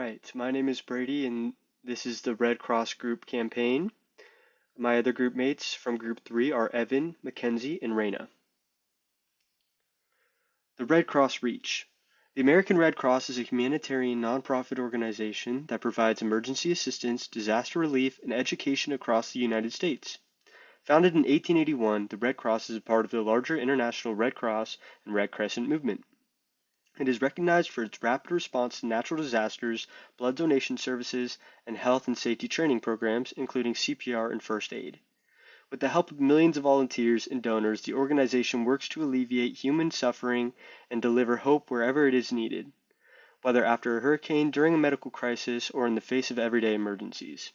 right, my name is Brady, and this is the Red Cross Group campaign. My other group mates from Group 3 are Evan, Mackenzie, and Raina. The Red Cross Reach. The American Red Cross is a humanitarian nonprofit organization that provides emergency assistance, disaster relief, and education across the United States. Founded in 1881, the Red Cross is a part of the larger international Red Cross and Red Crescent movement. It is recognized for its rapid response to natural disasters, blood donation services, and health and safety training programs, including CPR and first aid. With the help of millions of volunteers and donors, the organization works to alleviate human suffering and deliver hope wherever it is needed, whether after a hurricane, during a medical crisis, or in the face of everyday emergencies.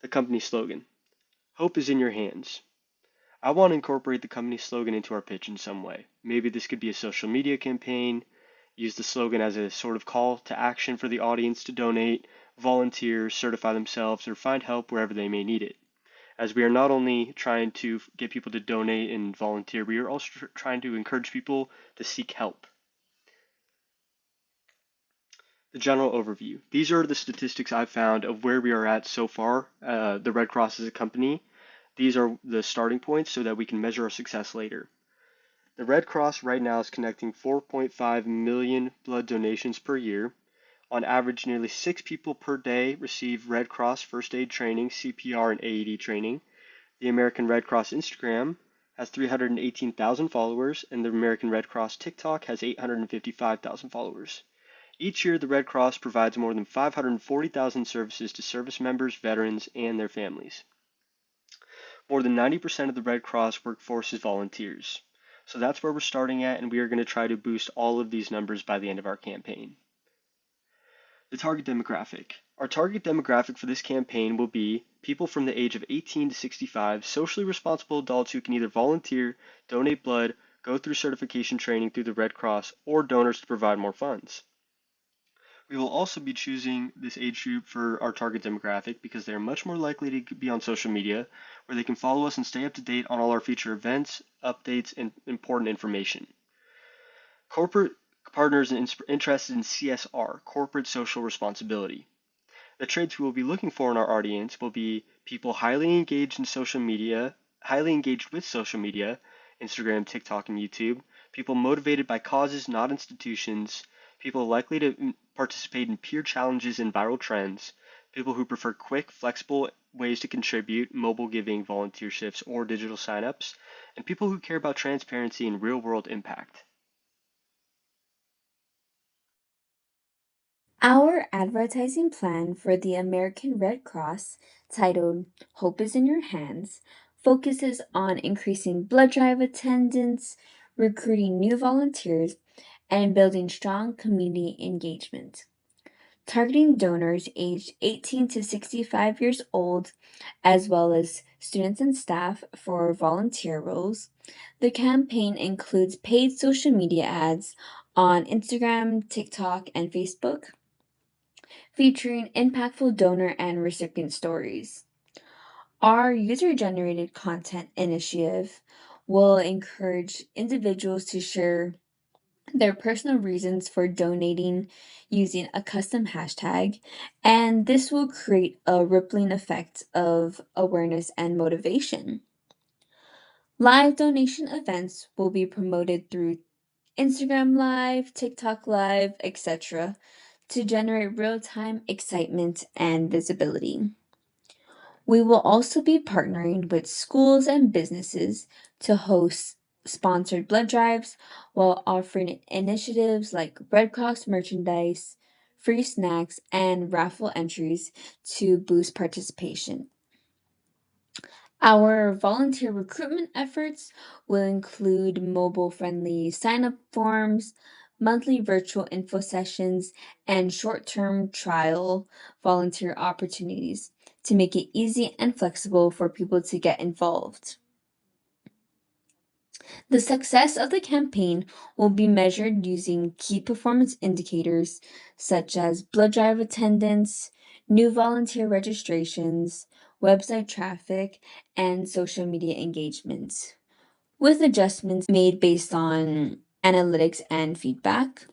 The company slogan: Hope is in your hands. I want to incorporate the company slogan into our pitch in some way. Maybe this could be a social media campaign, use the slogan as a sort of call to action for the audience to donate, volunteer, certify themselves, or find help wherever they may need it. As we are not only trying to get people to donate and volunteer, we are also trying to encourage people to seek help. The general overview. These are the statistics I've found of where we are at so far, the Red Cross as a company. These are the starting points so that we can measure our success later. The Red Cross right now is connecting 4.5 million blood donations per year. On average, nearly 6 people per day receive Red Cross first aid training, CPR, and AED training. The American Red Cross Instagram has 318,000 followers, and the American Red Cross TikTok has 855,000 followers. Each year, the Red Cross provides more than 540,000 services to service members, veterans, and their families. More than 90% of the Red Cross workforce is volunteers. So that's where we're starting at, and we are going to try to boost all of these numbers by the end of our campaign. The target demographic. Our target demographic for this campaign will be people from the age of 18 to 65, socially responsible adults who can either volunteer, donate blood, go through certification training through the Red Cross, or donors to provide more funds. We will also be choosing this age group for our target demographic because they are much more likely to be on social media, where they can follow us and stay up to date on all our future events, updates, and important information. Corporate partners interested in CSR, corporate social responsibility. The traits we will be looking for in our audience will be people highly engaged with social media, Instagram, TikTok, and YouTube, people motivated by causes, not institutions, people likely to participate in peer challenges and viral trends, people who prefer quick, flexible ways to contribute, mobile giving, volunteerships, or digital signups, and people who care about transparency and real-world impact. Our advertising plan for the American Red Cross, titled Hope is in Your Hands, focuses on increasing blood drive attendance, recruiting new volunteers, and building strong community engagement. Targeting donors aged 18 to 65 years old, as well as students and staff for volunteer roles, the campaign includes paid social media ads on Instagram, TikTok, and Facebook, featuring impactful donor and recipient stories. Our user generated content initiative will encourage individuals to share their personal reasons for donating using a custom hashtag, and this will create a rippling effect of awareness and motivation. Live donation events will be promoted through Instagram Live, TikTok Live, etc., to generate real time excitement and visibility. We will also be partnering with schools and businesses to host sponsored blood drives while offering initiatives like Red Cross merchandise, free snacks, and raffle entries to boost participation. Our volunteer recruitment efforts will include mobile friendly sign up forms, monthly virtual info sessions, and short term trial volunteer opportunities to make it easy and flexible for people to get involved. The success of the campaign will be measured using key performance indicators such as blood drive attendance, new volunteer registrations, website traffic, and social media engagement, with adjustments made based on analytics and feedback.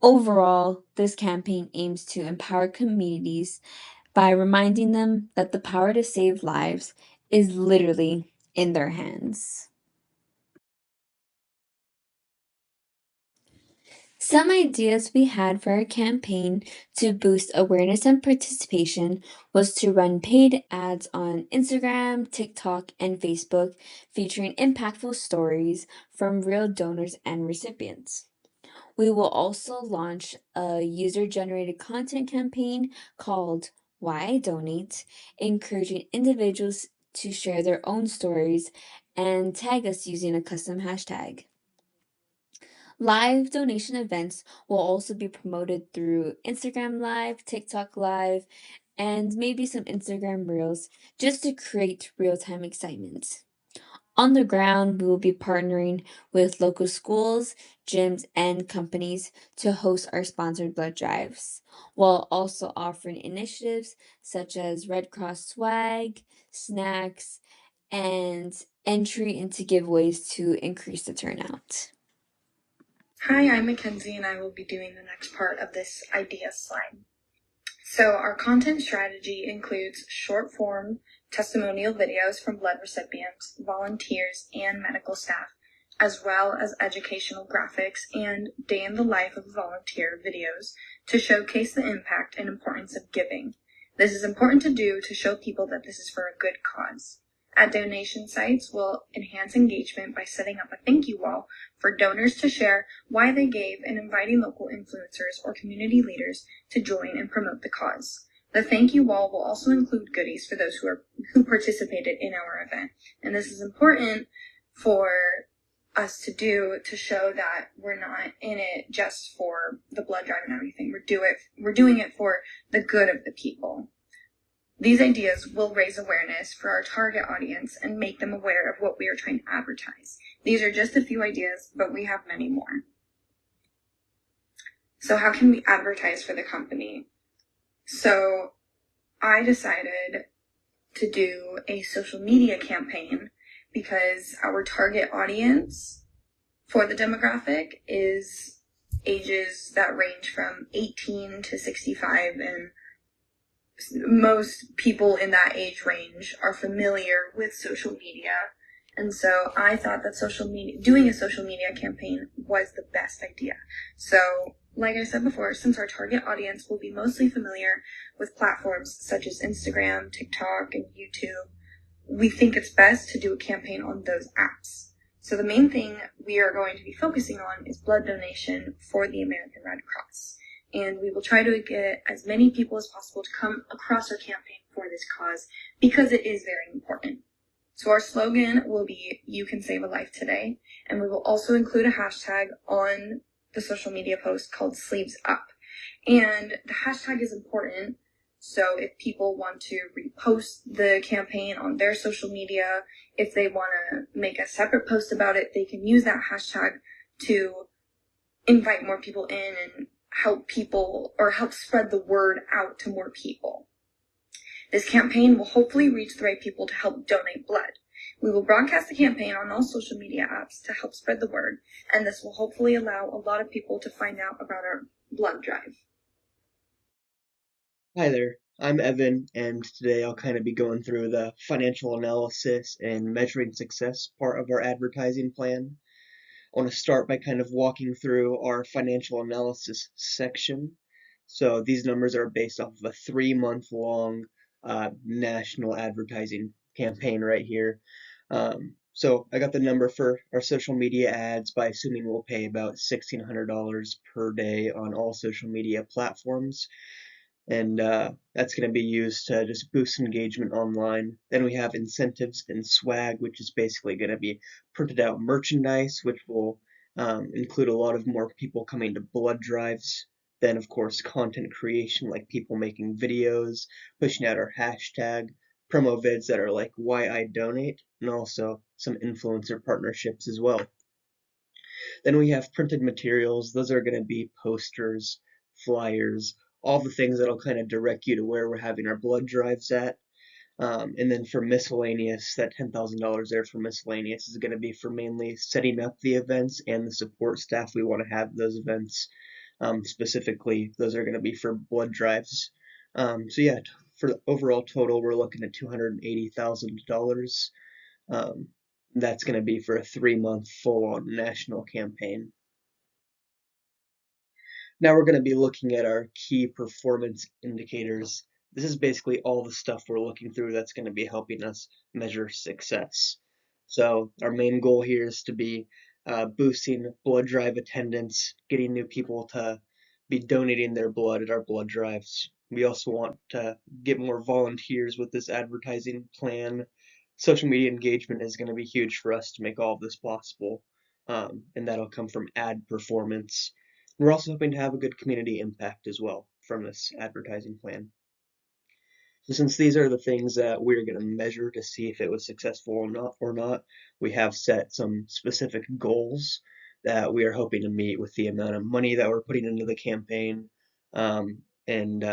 Overall, this campaign aims to empower communities by reminding them that the power to save lives is literally in their hands. Some ideas we had for our campaign to boost awareness and participation was to run paid ads on Instagram, TikTok, and Facebook featuring impactful stories from real donors and recipients. We will also launch a user generated content campaign called Why I Donate, encouraging individuals to share their own stories and tag us using a custom hashtag. Live donation events will also be promoted through Instagram Live, TikTok Live, and maybe some Instagram Reels just to create real time excitement. On the ground, we will be partnering with local schools, gyms, and companies to host our sponsored blood drives, while also offering initiatives such as Red Cross swag, snacks, and entry into giveaways to increase the turnout. Hi, I'm Mackenzie and I will be doing the next part of this idea slide. So our content strategy includes short form testimonial videos from blood recipients, volunteers, and medical staff, as well as educational graphics and day in the life of a volunteer videos to showcase the impact and importance of giving. This is important to do to show people that this is for a good cause. At donation sites, we'll enhance engagement by setting up a thank you wall for donors to share why they gave and inviting local influencers or community leaders to join and promote the cause. The thank you wall will also include goodies for those who participated in our event. And this is important for us to do to show that we're not in it just for the blood drive and everything. We're doing it for the good of the people. These ideas will raise awareness for our target audience and make them aware of what we are trying to advertise. These are just a few ideas, but we have many more. So how can we advertise for the company? So I decided to do a social media campaign because our target audience for the demographic is ages that range from 18 to 65, and most people in that age range are familiar with social media. And so I thought that doing a social media campaign was the best idea. So, like I said before, since our target audience will be mostly familiar with platforms such as Instagram, TikTok, and YouTube, we think it's best to do a campaign on those apps. So the main thing we are going to be focusing on is blood donation for the American Red Cross. And we will try to get as many people as possible to come across our campaign for this cause because it is very important. So our slogan will be, "You can save a life today." And we will also include a hashtag on the social media post called Sleeves Up. And the hashtag is important. So if people want to repost the campaign on their social media, if they want to make a separate post about it, they can use that hashtag to invite more people in and help spread the word out to more people. This campaign will hopefully reach the right people to help donate blood. We will broadcast the campaign on all social media apps to help spread the word, and this will hopefully allow a lot of people to find out about our blood drive. Hi there, I'm Evan, and today I'll kind of be going through the financial analysis and measuring success part of our advertising plan. I want to start by kind of walking through our financial analysis section. So these numbers are based off of a 3-month long national advertising campaign right here. So I got the number for our social media ads by assuming we'll pay about $1,600 per day on all social media platforms. And that's going to be used to just boost engagement online. Then we have incentives and swag, which is basically going to be printed out merchandise, which will include a lot of more people coming to blood drives. Then, of course, content creation, like people making videos, pushing out our hashtag, promo vids that are like why I donate, and also some influencer partnerships as well. Then we have printed materials. Those are going to be posters, flyers, all the things that'll kind of direct you to where we're having our blood drives at. And then for miscellaneous, that $10,000 there for miscellaneous is going to be for mainly setting up the events and the support staff we want to have those events. Specifically, those are going to be for blood drives. So yeah, for the overall total, we're looking at $280,000. Um, that's going to be for a 3-month full-on national campaign. Now we're going to be looking at our key performance indicators. This is basically all the stuff we're looking through that's going to be helping us measure success. So our main goal here is to be boosting blood drive attendance, getting new people to be donating their blood at our blood drives. We also want to get more volunteers with this advertising plan. Social media engagement is going to be huge for us to make all of this possible, and that'll come from ad performance. We're also hoping to have a good community impact as well from this advertising plan. So since these are the things that we're going to measure to see if it was successful or not, we have set some specific goals that we are hoping to meet with the amount of money that we're putting into the campaign. And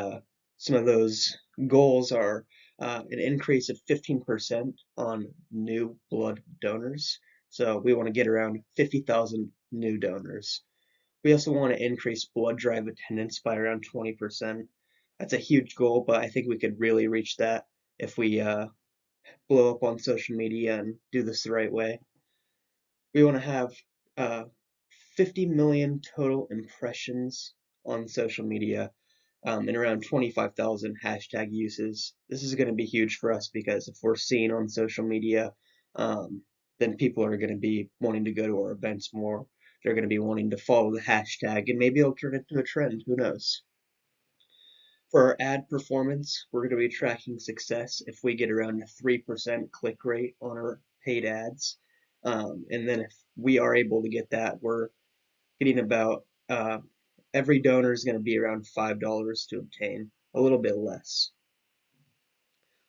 some of those goals are an increase of 15% on new blood donors. So we want to get around 50,000 new donors. We also want to increase blood drive attendance by around 20%. That's a huge goal, but I think we could really reach that if we blow up on social media and do this the right way. We want to have uh, 50 million total impressions on social media, and around 25,000 hashtag uses. This is going to be huge for us because if we're seen on social media, um, then people are going to be wanting to go to our events more. They're going to be wanting to follow the hashtag, and maybe it'll turn into a trend. Who knows? For our ad performance, we're going to be tracking success if we get around a 3% click rate on our paid ads. And then if we are able to get that, we're getting about every donor is going to be around $5 to obtain, a little bit less.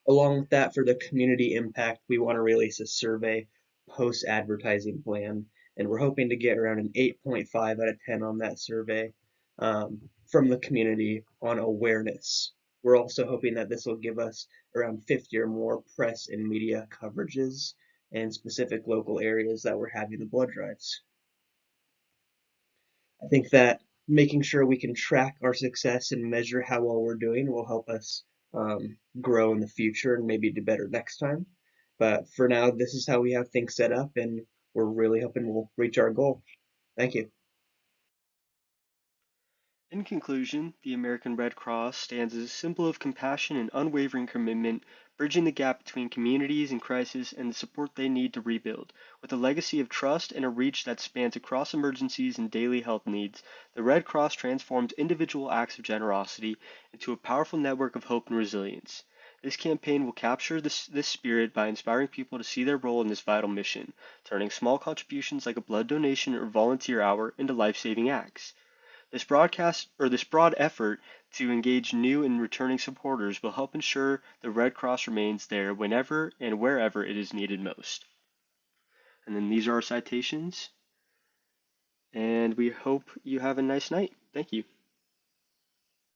Along with that, for the community impact, we want to release a survey post-advertising plan, and we're hoping to get around an 8.5 out of 10 on that survey from the community on awareness. We're also hoping that this will give us around 50 or more press and media coverages in specific local areas that we're having the blood drives. I think that making sure we can track our success and measure how well we're doing will help us grow in the future and maybe do better next time. But for now, this is how we have things set up, and we're really hoping we'll reach our goal. Thank you. In conclusion, the American Red Cross stands as a symbol of compassion and unwavering commitment, bridging the gap between communities in crisis and the support they need to rebuild. With a legacy of trust and a reach that spans across emergencies and daily health needs, the Red Cross transforms individual acts of generosity into a powerful network of hope and resilience. This campaign will capture this spirit by inspiring people to see their role in this vital mission, turning small contributions like a blood donation or volunteer hour into life-saving acts. This broad effort to engage new and returning supporters will help ensure the Red Cross remains there whenever and wherever it is needed most. And then these are our citations, and we hope you have a nice night. Thank you.